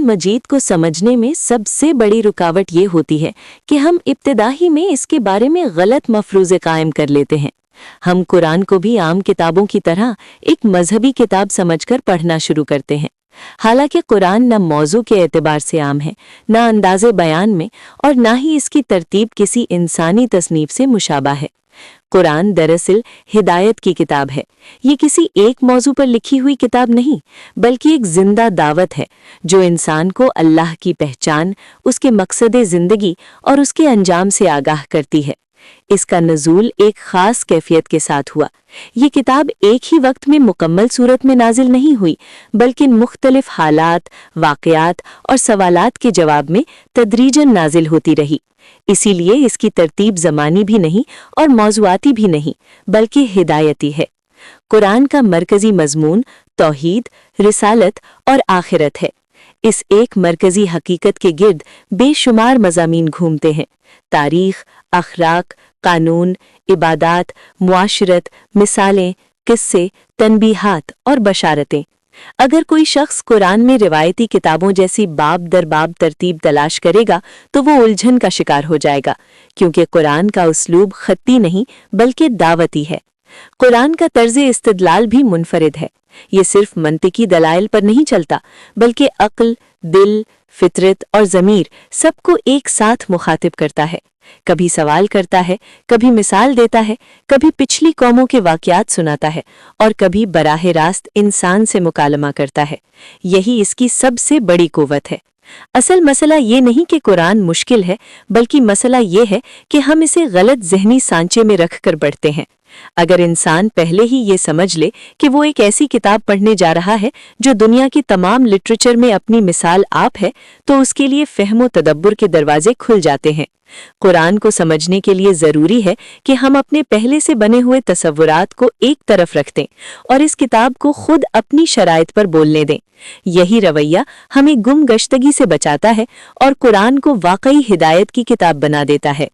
मजीद को समझने में सबसे बड़ी रुकावट ये होती है कि हम इब्तिदाई में इसके बारे में गलत मफरूज़े कायम कर लेते हैं। हम कुरान को भी आम किताबों की तरह एक मजहबी किताब समझकर पढ़ना शुरू करते हैं। हालांकि कुरान न मौजू के एतबार से आम है, न अंदाज़े बयान में, और न ही इसकी तरतीब किसी इंसानी तसनीफ से मुशाबा है। कुरान दरअसल हिदायत की किताब है। ये किसी एक मौजू पर लिखी हुई किताब नहीं, बल्कि एक जिंदा दावत है जो इंसान को अल्लाह की पहचान, उसके मकसद ज़िंदगी और उसके अंजाम से आगाह करती है। इसका नज़ूल एक ख़ास कैफियत के साथ हुआ। ये किताब एक ही वक्त में मुकम्मल सूरत में नाजिल नहीं हुई, बल्कि मुख्तलिफ हालात, वाक़यात और सवालात के जवाब में तदरीजन नाजिल होती रही। इसीलिए इसकी तरतीब ज़मानी भी नहीं और मौज़ूआती भी नहीं, बल्कि हिदायती है। कुरान का मरकज़ी मज़मून तौहीद, रिसालत और आखिरत है। इस एक मरकज़ी हकीकत के गिर्द बेशुमार मज़ामीन घूमते हैं: तारीख़, अखलाक, कानून, इबादात, मुआशरत, मिसालें, किस्से, तनबीहात और बशारतें। अगर कोई शख्स कुरान में रिवायती किताबों जैसी बाब दर बाब तरतीब तलाश करेगा तो वो उलझन का शिकार हो जाएगा, क्योंकि कुरान का उसलूब खत्ती नहीं बल्कि दावती है। कुरान का तर्ज़ इस्तिदलाल भी मुनफरिद है। ये सिर्फ मंतिकी दलाइल पर नहीं चलता, बल्कि अक्ल, दिल, फितरत और ज़मीर सबको एक साथ मुखातिब करता है। कभी सवाल करता है, कभी मिसाल देता है, कभी पिछली कौमों के वाक़यात सुनाता है और कभी बराह रास्त इंसान से मुकालमा करता है। यही इसकी सबसे बड़ी कुव्वत है। असल मसला ये नहीं कि कुरान मुश्किल है, बल्कि मसला ये है कि हम इसे गलत ज़हनी सांचे में रख कर पढ़ते हैं। अगर इंसान पहले ही ये समझ ले कि वो एक ऐसी किताब पढ़ने जा रहा है जो दुनिया की तमाम लिटरेचर में अपनी मिसाल आप है, तो उसके लिए फ़हम व तदब्बुर के दरवाजे खुल जाते हैं। कुरान को समझने के लिए ज़रूरी है कि हम अपने पहले से बने हुए तसव्वुरात को एक तरफ रख दें और इस किताब को खुद अपनी शराइत पर बोलने दें। यही रवैया हमें गुमगश्तगी से बचाता है और कुरान को वाकई हिदायत की किताब बना देता है।